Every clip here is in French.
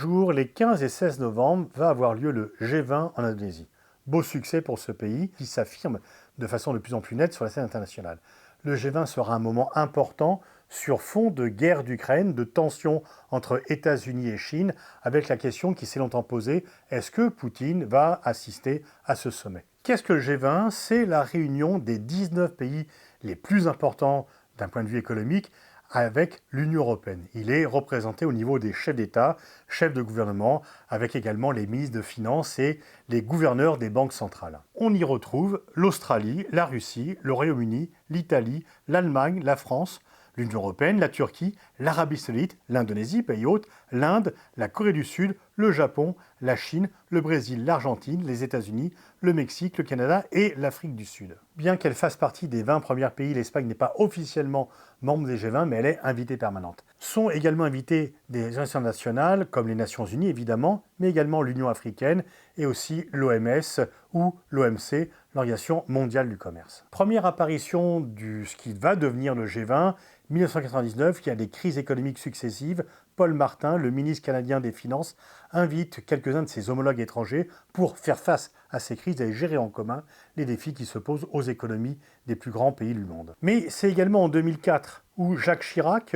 jours, les 15 et 16 novembre, va avoir lieu le G20 en Indonésie. Beau succès pour ce pays qui s'affirme de façon de plus en plus nette sur la scène internationale. Le G20 sera un moment important sur fond de guerre d'Ukraine, de tensions entre États-Unis et Chine, avec la question qui s'est longtemps posée, est-ce que Poutine va assister à ce sommet? Qu'est-ce que le G20? C'est la réunion des 19 pays les plus importants d'un point de vue économique avec l'Union européenne. Il est représenté au niveau des chefs d'État, chefs de gouvernement, avec également les ministres de Finances et les gouverneurs des banques centrales. On y retrouve l'Australie, la Russie, le Royaume-Uni, l'Italie, l'Allemagne, la France, l'Union européenne, la Turquie, l'Arabie saoudite, l'Indonésie, pays hôte, l'Inde, la Corée du Sud, le Japon, la Chine, le Brésil, l'Argentine, les États-Unis, le Mexique, le Canada et l'Afrique du Sud. Bien qu'elle fasse partie des 20 premiers pays, l'Espagne n'est pas officiellement membre des G20, mais elle est invitée permanente. Sont également invités des organisations nationales, comme les Nations Unies évidemment, mais également l'Union africaine et aussi l'OMS ou l'OMC, l'Organisation mondiale du commerce. Première apparition de ce qui va devenir le G20, 1999, il y a des crises économiques successives. Paul Martin, le ministre canadien des Finances, invite quelques-uns de ses homologues étrangers pour faire face à ces crises et gérer en commun les défis qui se posent aux économies des plus grands pays du monde. Mais c'est également en 2004 où Jacques Chirac,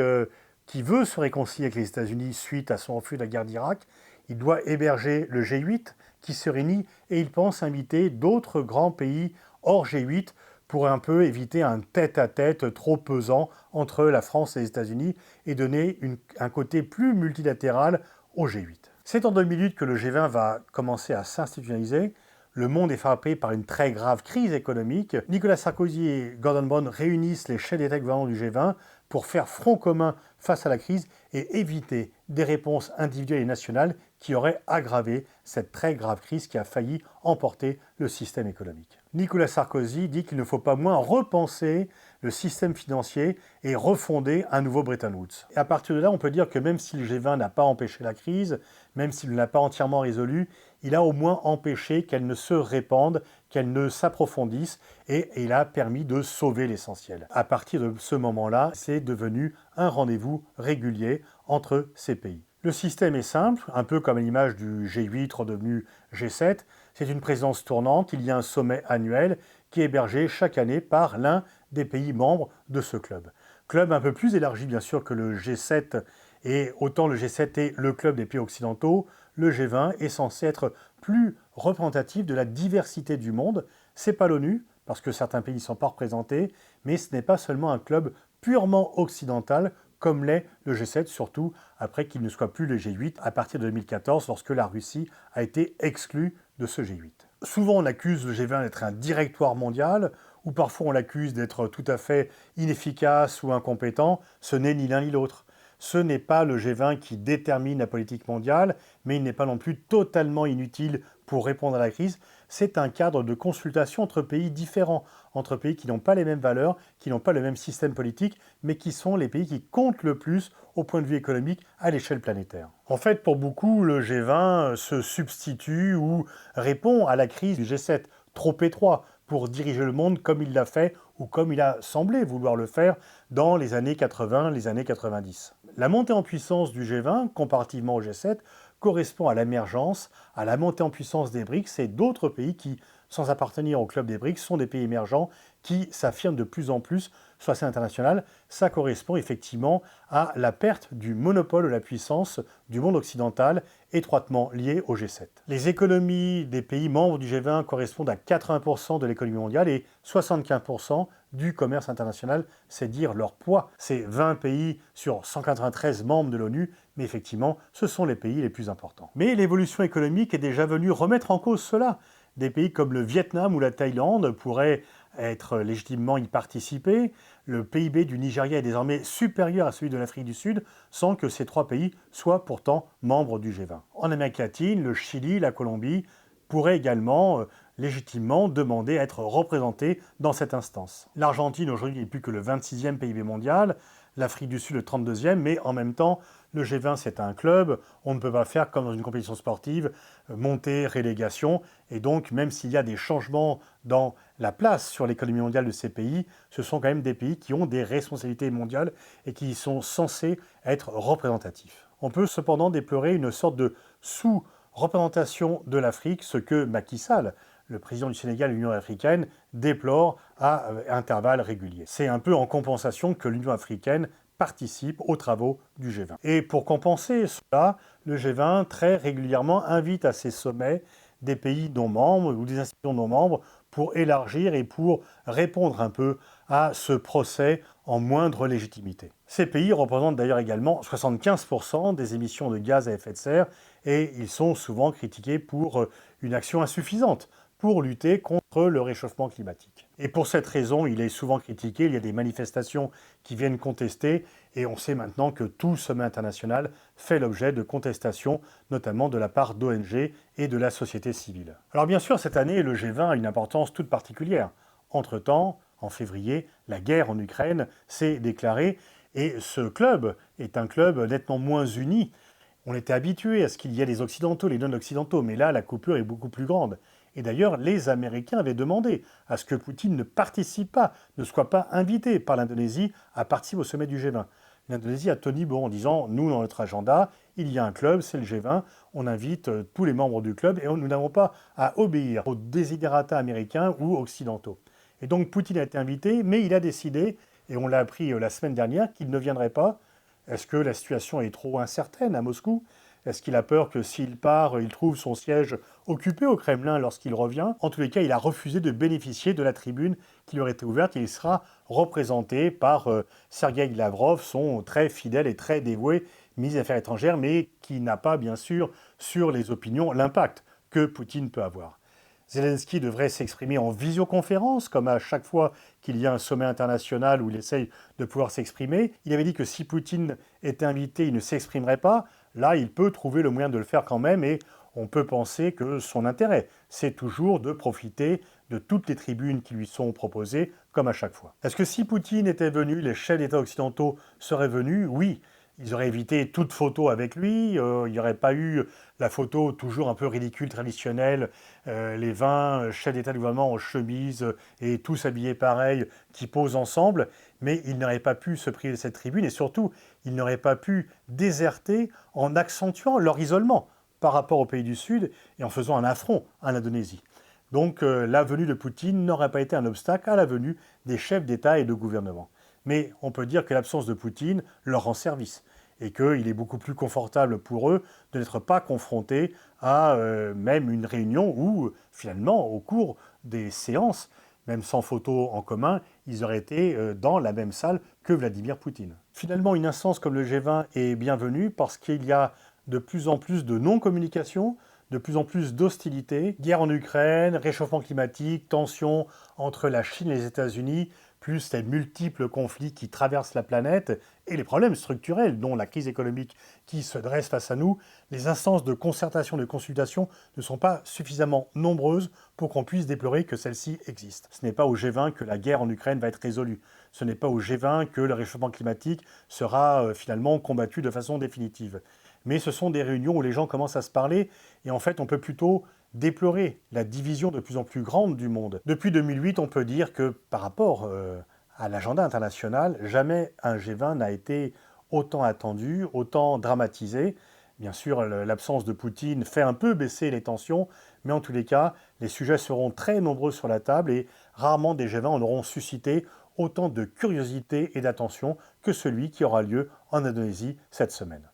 qui veut se réconcilier avec les États-Unis suite à son refus de la guerre d'Irak, il doit héberger le G8 qui se réunit et il pense inviter d'autres grands pays hors G8 pour un peu éviter un tête-à-tête trop pesant entre la France et les États-Unis et donner un côté plus multilatéral au G8. C'est en 2008 que le G20 va commencer à s'institutionnaliser. Le monde est frappé par une très grave crise économique. Nicolas Sarkozy et Gordon Brown réunissent les chefs d'État et de gouvernement du G20 pour faire front commun face à la crise et éviter des réponses individuelles et nationales qui auraient aggravé cette très grave crise qui a failli emporter le système économique. Nicolas Sarkozy dit qu'il ne faut pas moins repenser le système financier et refonder un nouveau Bretton Woods. Et à partir de là, on peut dire que même si le G20 n'a pas empêché la crise, même s'il ne l'a pas entièrement résolue, il a au moins empêché qu'elle ne se répande, qu'elle ne s'approfondisse, et il a permis de sauver l'essentiel. À partir de ce moment-là, c'est devenu un rendez-vous régulier entre ces pays. Le système est simple, un peu comme à l'image du G8 redevenu G7, c'est une présidence tournante, il y a un sommet annuel qui est hébergé chaque année par l'un des pays membres de ce club. Club un peu plus élargi bien sûr que le G7, et autant le G7 est le club des pays occidentaux, le G20 est censé être plus représentatif de la diversité du monde. C'est pas l'ONU, parce que certains pays ne sont pas représentés, mais ce n'est pas seulement un club purement occidental, comme l'est le G7, surtout après qu'il ne soit plus le G8 à partir de 2014, lorsque la Russie a été exclue de ce G8. Souvent on accuse le G20 d'être un directoire mondial, ou parfois on l'accuse d'être tout à fait inefficace ou incompétent. Ce n'est ni l'un ni l'autre. Ce n'est pas le G20 qui détermine la politique mondiale, mais il n'est pas non plus totalement inutile pour répondre à la crise. C'est un cadre de consultation entre pays différents, entre pays qui n'ont pas les mêmes valeurs, qui n'ont pas le même système politique, mais qui sont les pays qui comptent le plus au point de vue économique à l'échelle planétaire. En fait, pour beaucoup, le G20 se substitue ou répond à la crise du G7, trop étroit pour diriger le monde comme il l'a fait ou comme il a semblé vouloir le faire dans les années 80, les années 90. La montée en puissance du G20, comparativement au G7, correspond à l'émergence, à la montée en puissance des BRICS et d'autres pays qui, sans appartenir au club des BRICS, sont des pays émergents qui s'affirment de plus en plus sur la scène internationale. Ça correspond effectivement à la perte du monopole de la puissance du monde occidental, étroitement lié au G7. Les économies des pays membres du G20 correspondent à 80% de l'économie mondiale et 75% du commerce international, c'est dire leur poids. C'est 20 pays sur 193 membres de l'ONU, mais effectivement, ce sont les pays les plus importants. Mais l'évolution économique est déjà venue remettre en cause cela. Des pays comme le Vietnam ou la Thaïlande pourraient être légitimement y participer. Le PIB du Nigeria est désormais supérieur à celui de l'Afrique du Sud, sans que ces trois pays soient pourtant membres du G20. En Amérique latine, le Chili, la Colombie pourraient également légitimement demander à être représentés dans cette instance. L'Argentine aujourd'hui n'est plus que le 26e PIB mondial, l'Afrique du Sud le 32e, mais en même temps, le G20 c'est un club, on ne peut pas faire comme dans une compétition sportive, montée, relégation, et donc même s'il y a des changements dans la place sur l'économie mondiale de ces pays, ce sont quand même des pays qui ont des responsabilités mondiales et qui sont censés être représentatifs. On peut cependant déplorer une sorte de sous-représentation de l'Afrique, ce que Macky Sall, le président du Sénégal et de l'Union africaine, déplore à intervalles réguliers. C'est un peu en compensation que l'Union africaine participe aux travaux du G20. Et pour compenser cela, le G20 très régulièrement invite à ses sommets des pays non membres ou des institutions non membres pour élargir et pour répondre un peu à ce procès en moindre légitimité. Ces pays représentent d'ailleurs également 75% des émissions de gaz à effet de serre et ils sont souvent critiqués pour une action insuffisante pour lutter contre le réchauffement climatique. Et pour cette raison, il est souvent critiqué, il y a des manifestations qui viennent contester, et on sait maintenant que tout sommet international fait l'objet de contestations, notamment de la part d'ONG et de la société civile. Alors bien sûr, cette année, le G20 a une importance toute particulière. Entre-temps, en février, la guerre en Ukraine s'est déclarée, et ce club est un club nettement moins uni. On était habitué à ce qu'il y ait les Occidentaux, les non-Occidentaux, mais là, la coupure est beaucoup plus grande. Et d'ailleurs, les Américains avaient demandé à ce que Poutine ne participe pas, ne soit pas invité par l'Indonésie à participer au sommet du G20. L'Indonésie a tenu bon en disant, nous, dans notre agenda, il y a un club, c'est le G20, on invite tous les membres du club et nous n'avons pas à obéir aux desiderata américains ou occidentaux. Et donc Poutine a été invité, mais il a décidé, et on l'a appris la semaine dernière, qu'il ne viendrait pas. Est-ce que la situation est trop incertaine à Moscou ? Est-ce qu'il a peur que s'il part, il trouve son siège occupé au Kremlin lorsqu'il revient ? En tous les cas, il a refusé de bénéficier de la tribune qui lui aurait été ouverte et il sera représenté par Sergueï Lavrov, son très fidèle et très dévoué ministre des Affaires étrangères, mais qui n'a pas, bien sûr, sur les opinions, l'impact que Poutine peut avoir. Zelensky devrait s'exprimer en visioconférence, comme à chaque fois qu'il y a un sommet international où il essaye de pouvoir s'exprimer. Il avait dit que si Poutine était invité, il ne s'exprimerait pas. Là, il peut trouver le moyen de le faire quand même et on peut penser que son intérêt, c'est toujours de profiter de toutes les tribunes qui lui sont proposées, comme à chaque fois. Est-ce que si Poutine était venu, les chefs d'État occidentaux seraient venus ? Oui. Ils auraient évité toute photo avec lui, il n'y aurait pas eu la photo toujours un peu ridicule, traditionnelle, les 20 chefs d'État de gouvernement en chemise et tous habillés pareil, qui posent ensemble, mais ils n'auraient pas pu se priver de cette tribune et surtout, ils n'auraient pas pu déserter en accentuant leur isolement par rapport aux pays du Sud et en faisant un affront à l'Indonésie. Donc la venue de Poutine n'aurait pas été un obstacle à la venue des chefs d'État et de gouvernement. Mais on peut dire que l'absence de Poutine leur rend service et qu'il est beaucoup plus confortable pour eux de n'être pas confrontés à même une réunion où, finalement, au cours des séances, même sans photo en commun, ils auraient été dans la même salle que Vladimir Poutine. Finalement, une instance comme le G20 est bienvenue parce qu'il y a de plus en plus de non-communication, de plus en plus d'hostilité, guerre en Ukraine, réchauffement climatique, tensions entre la Chine et les États-Unis, plus les multiples conflits qui traversent la planète et les problèmes structurels, dont la crise économique qui se dresse face à nous, les instances de concertation et de consultation ne sont pas suffisamment nombreuses pour qu'on puisse déplorer que celles-ci existent. Ce n'est pas au G20 que la guerre en Ukraine va être résolue. Ce n'est pas au G20 que le réchauffement climatique sera finalement combattu de façon définitive. Mais ce sont des réunions où les gens commencent à se parler et en fait on peut plutôt déplorer la division de plus en plus grande du monde. Depuis 2008, on peut dire que par rapport à l'agenda international, jamais un G20 n'a été autant attendu, autant dramatisé. Bien sûr, l'absence de Poutine fait un peu baisser les tensions, mais en tous les cas, les sujets seront très nombreux sur la table et rarement des G20 en auront suscité autant de curiosité et d'attention que celui qui aura lieu en Indonésie cette semaine.